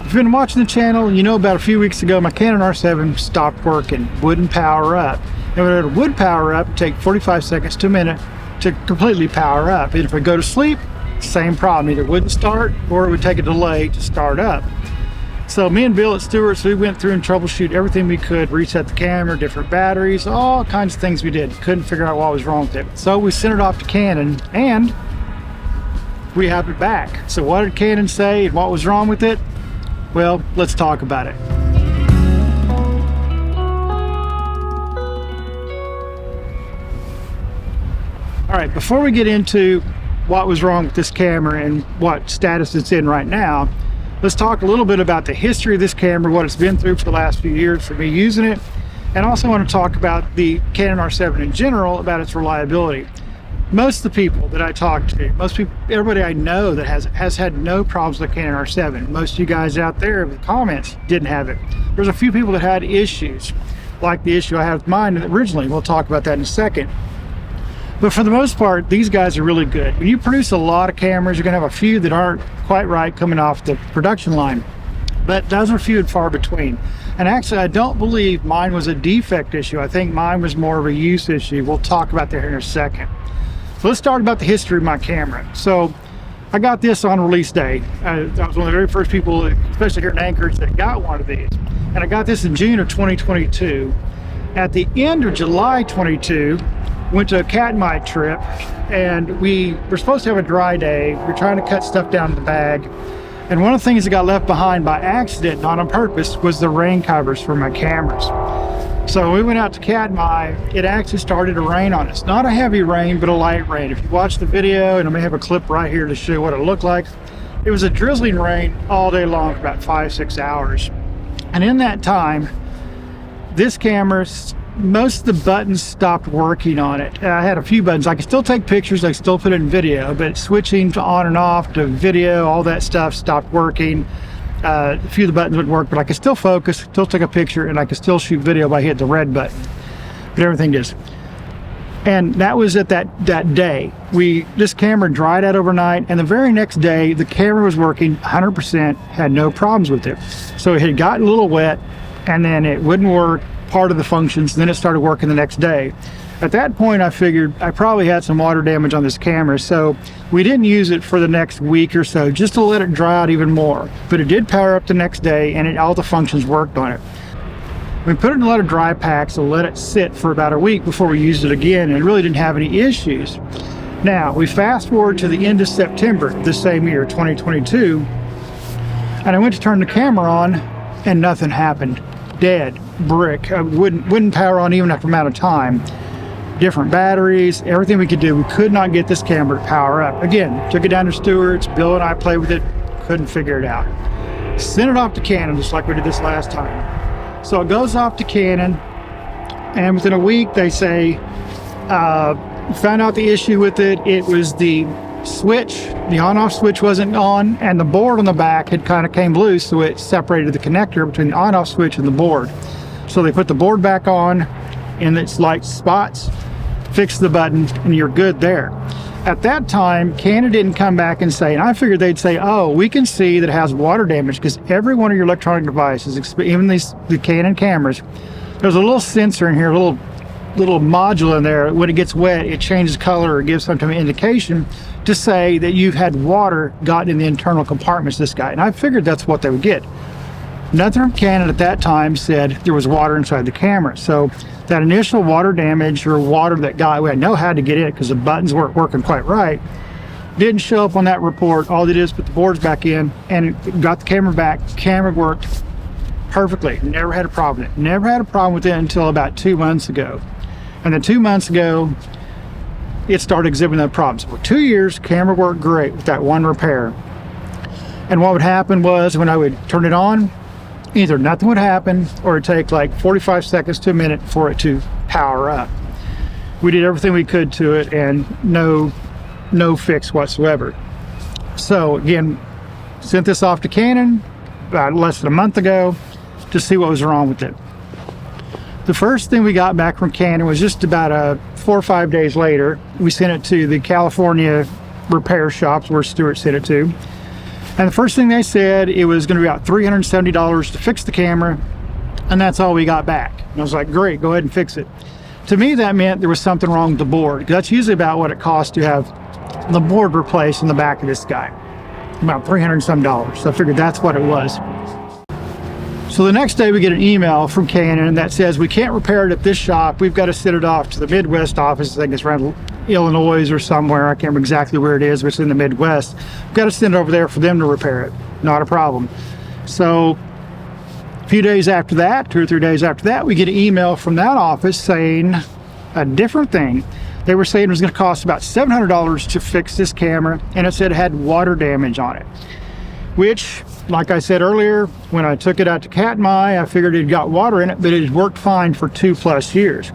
If you've been watching the channel, you know about a few weeks ago my Canon R7 stopped working, wouldn't power up. And when it would power up, it'd take 45 seconds to a minute to completely power up. And if I go to sleep, same problem, either wouldn't start or it would take a delay to start up. So me and Bill at Stewart's, we went through and troubleshoot everything we could, reset the camera, different batteries, all kinds of things we did. Couldn't figure out what was wrong with it. So we sent it off to Canon and we have it back. So what did Canon say and what was wrong with it? Well, let's talk about it. All right, before we get into what was wrong with this camera and what status it's in right now, let's talk a little bit about the history of this camera, what it's been through for the last few years for me using it, and also want to talk about the Canon R7 in general, about its reliability. Most of the people that I talk to, most people, everybody I know that has had no problems with the Canon R7. Most of you guys out there in the comments didn't have it. There's a few people that had issues, like the issue I had with mine originally. We'll talk about that in a second. But for the most part, these guys are really good. When you produce a lot of cameras, you're gonna have a few that aren't quite right coming off the production line. But those are few and far between. And actually, I don't believe mine was a defect issue. I think mine was more of a use issue. We'll talk about that here in a second. So let's talk about the history of my camera. So I got this on release day. I was one of the very first people, especially here in Anchorage, that got one of these. And I got this in June of 2022. At the end of July 22, went to a Katmai trip, and we were supposed to have a dry day. We were trying to cut stuff down in the bag. And one of the things that got left behind by accident, not on purpose, was the rain covers for my cameras. So we went out to Katmai. It actually started to rain on us. Not a heavy rain, but a light rain. If you watch the video, and I may have a clip right here to show you what it looked like, it was a drizzling rain all day long for about 5-6 hours. And in that time, this camera, most of the buttons stopped working on it. I had a few buttons. I could still take pictures, I could still put it in video, but switching to on and off to video, all that stuff stopped working. A few of the buttons wouldn't work, but I could still focus, still take a picture, and I could still shoot video by hitting the red button. But everything is. And that was at that day. This camera dried out overnight, and the very next day, the camera was working 100%, had no problems with it. So it had gotten a little wet, and then it wouldn't work part of the functions, then it started working the next day. At that point, I figured I probably had some water damage on this camera, so we didn't use it for the next week or so, just to let it dry out even more. But it did power up the next day, and all the functions worked on it. We put it in a lot of dry packs and let it sit for about a week before we used it again, and it really didn't have any issues. Now, we fast forward to the end of September this same year, 2022, and I went to turn the camera on, and nothing happened. Dead, brick, wouldn't power on even after amount of time. Different batteries, everything we could do, we could not get this camera to power up. Again, took it down to Stewart's, Bill and I played with it, couldn't figure it out. Sent it off to Canon, just like we did this last time. So it goes off to Canon, and within a week they say, found out the issue with it. It was the switch, the on-off switch wasn't on, and the board on the back had kind of came loose, so it separated the connector between the on-off switch and the board. So they put the board back on in its light spots, fix the button, and you're good there. At that time, Canon didn't come back and say, and I figured they'd say, oh, we can see that it has water damage, because every one of your electronic devices, even the Canon cameras, there's a little sensor in here, a little module in there. When it gets wet, it changes color or gives some kind of indication to say that you've had water gotten in the internal compartments of this guy. And I figured that's what they would get. Nothing from Canon at that time said there was water inside the camera. So that initial water damage, or water that got, we had no how to get in because the buttons weren't working quite right, didn't show up on that report. All it is, put the boards back in, and it got the camera back. Camera worked perfectly. Never had a problem with it. Never had a problem with it until about 2 months ago. And then 2 months ago, it started exhibiting that problem. So for 2 years, camera worked great with that one repair. And what would happen was, when I would turn it on, either nothing would happen, or it'd take like 45 seconds to a minute for it to power up. We did everything we could to it, and no fix whatsoever. So again, sent this off to Canon about less than a month ago to see what was wrong with it. The first thing we got back from Canon was just about 4 or 5 days later. We sent it to the California repair shops where Stewart sent it to. And the first thing they said, it was going to be about $370 to fix the camera, and that's all we got back. And I was like, great, go ahead and fix it. To me, that meant there was something wrong with the board. That's usually about what it costs to have the board replaced in the back of this guy, about $300 and some. So I figured that's what it was. So the next day we get an email from Canon that says we can't repair it at this shop. We've got to send it off to the Midwest office. I think it's around Illinois or somewhere. I can't remember exactly where it is, but it's in the Midwest. We've got to send it over there for them to repair it. Not a problem. So a few days after that, 2 or 3 days after that, we get an email from that office saying a different thing. They were saying it was going to cost about $700 to fix this camera, and it said it had water damage on it, which, like I said earlier, when I took it out to Katmai, I figured it got water in it, but it had worked fine for 2+ years.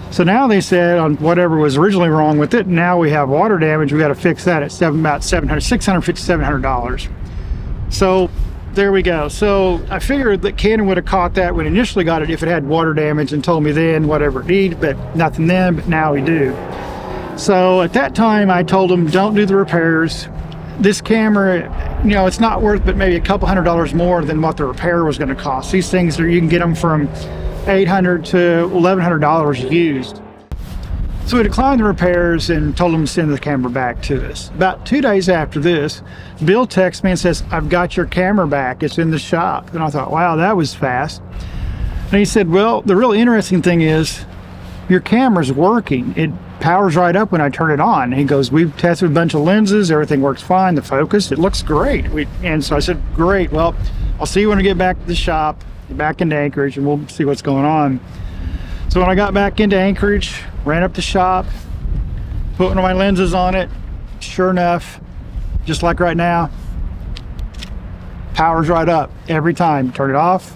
So now they said on whatever was originally wrong with it, now we have water damage. We got to fix that at about $700, So there we go. So I figured that Canon would have caught that when initially got it if it had water damage and told me then whatever it needed, but nothing then, but now we do. So at that time I told them, don't do the repairs. This camera, you know, it's not worth but maybe a couple $100 more than what the repair was going to cost. These things are, you can get them from $800 to $1,100 used. So we declined the repairs and told them to send the camera back to us. About 2 days after this, Bill texts me and says, I've got your camera back. It's in the shop. And I thought, wow, that was fast. And he said, well, the really interesting thing is your camera's working. It powers right up when I turn it on. He goes, we've tested a bunch of lenses, everything works fine, the focus, it looks great. And so I said, great, well, I'll see you when I get back to the shop, back into Anchorage, and we'll see what's going on. So when I got back into Anchorage, ran up the shop, put one of my lenses on it, sure enough, just like right now, powers right up every time. Turn it off,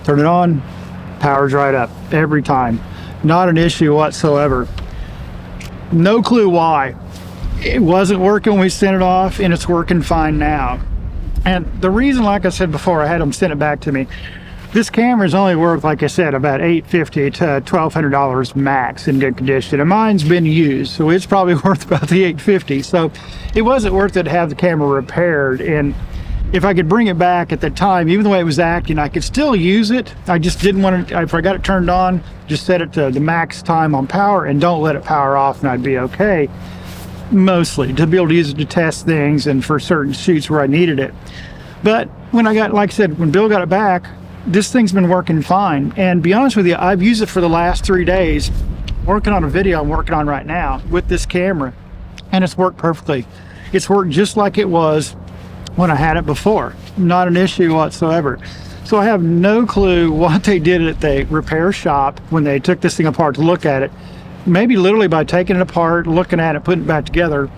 turn it on, powers right up every time. Not an issue whatsoever. No clue why. It wasn't working when we sent it off, and it's working fine now. And the reason, like I said before, I had them send it back to me. This camera is only worth, like I said, about $850 to $1,200 max in good condition. And mine's been used, so it's probably worth about the $850. So it wasn't worth it to have the camera repaired. And if I could bring it back at the time, even the way it was acting, I could still use it. I just didn't want to, if I got it turned on, just set it to the max time on power and don't let it power off, and I'd be okay. Mostly to be able to use it to test things and for certain shoots where I needed it. But when I got, like I said, when Bill got it back, this thing's been working fine. And to be honest with you, I've used it for the last 3 days, working on a video I'm working on right now with this camera, and it's worked perfectly. It's worked just like it was when I had it before. Not an issue whatsoever. So I have no clue what they did at the repair shop when they took this thing apart to look at it. Maybe literally by taking it apart, looking at it, putting it back together,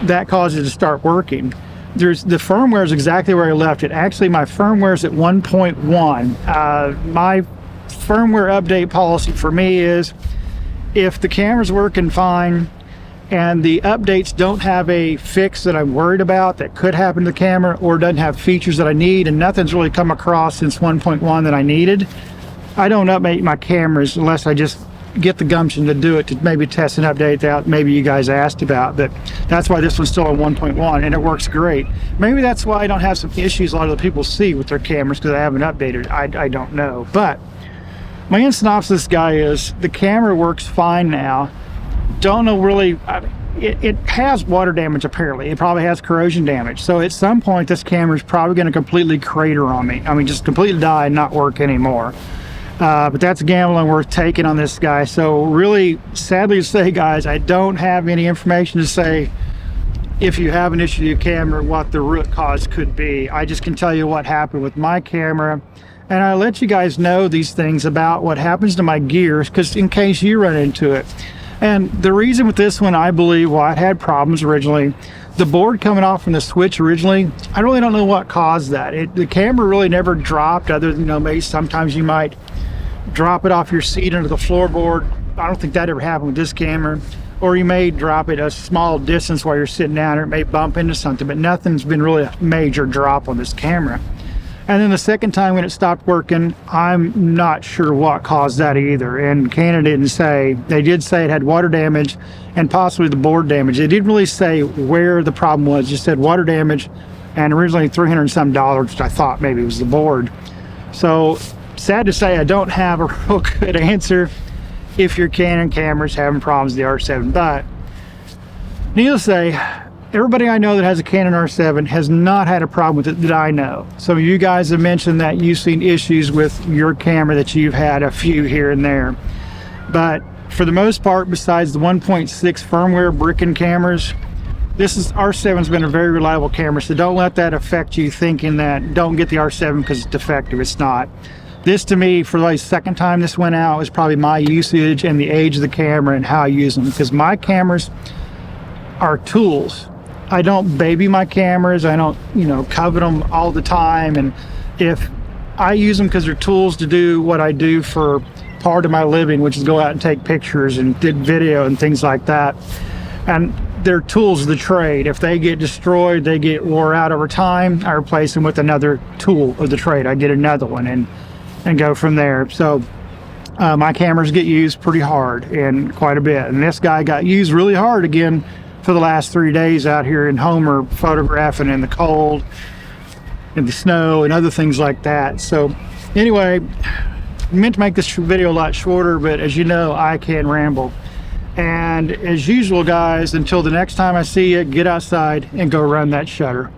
that caused it to start working. The firmware is exactly where I left it. Actually, my firmware is at 1.1. My firmware update policy for me is if the camera's working fine and the updates don't have a fix that I'm worried about that could happen to the camera, or doesn't have features that I need, and nothing's really come across since 1.1 that I needed, I don't update my cameras unless I just get the gumption to do it, to maybe test and update that maybe you guys asked about. But that's why this one's still on 1.1 and it works great. Maybe that's why I don't have some issues a lot of the people see with their cameras, because I haven't updated. I don't know. But my end synopsis, guy, is the camera works fine now. Don't know really, it has water damage apparently. It probably has corrosion damage. So at some point this camera is probably going to completely crater on me. I mean, just completely die and not work anymore. But that's gambling worth taking on this guy. So really, sadly to say, guys, I don't have any information to say if you have an issue with your camera, what the root cause could be. I just can tell you what happened with my camera, and I let you guys know these things about what happens to my gears, because in case you run into it. And the reason with this one, I believe why it had problems originally, the board coming off from the switch originally, I really don't know what caused that. The camera really never dropped, other than, you know, maybe sometimes you might drop it off your seat into the floorboard. I don't think that ever happened with this camera. Or you may drop it a small distance while you're sitting down, or it may bump into something, but nothing's been really a major drop on this camera. And then the second time when it stopped working, I'm not sure what caused that either. And Canon didn't say. They did say it had water damage and possibly the board damage. They didn't really say where the problem was. Just said water damage, and originally $300 and some, which I thought maybe was the board. So sad to say, I don't have a real good answer if your Canon camera's having problems with the R7. But needless to say, everybody I know that has a Canon R7 has not had a problem with it that I know. Some of you guys have mentioned that you've seen issues with your camera, that you've had a few here and there. But for the most part, besides the 1.6 firmware bricking cameras, R7's been a very reliable camera, so don't let that affect you thinking that don't get the R7 because it's defective. It's not. This, to me, for the second time this went out, is probably my usage and the age of the camera and how I use them, because my cameras are tools. I don't baby my cameras. I don't, covet them all the time. And if I use them because they're tools to do what I do for part of my living, which is go out and take pictures and did video and things like that. And they're tools of the trade. If they get destroyed, they get wore out over time, I replace them with another tool of the trade. I get another one and go from there. So my cameras get used pretty hard and quite a bit. And this guy got used really hard again for the last 3 days out here in Homer, photographing in the cold, in the snow, and other things like that. So anyway, I meant to make this video a lot shorter, but as you know, I can ramble. And as usual, guys, until the next time I see you, get outside and go run that shutter.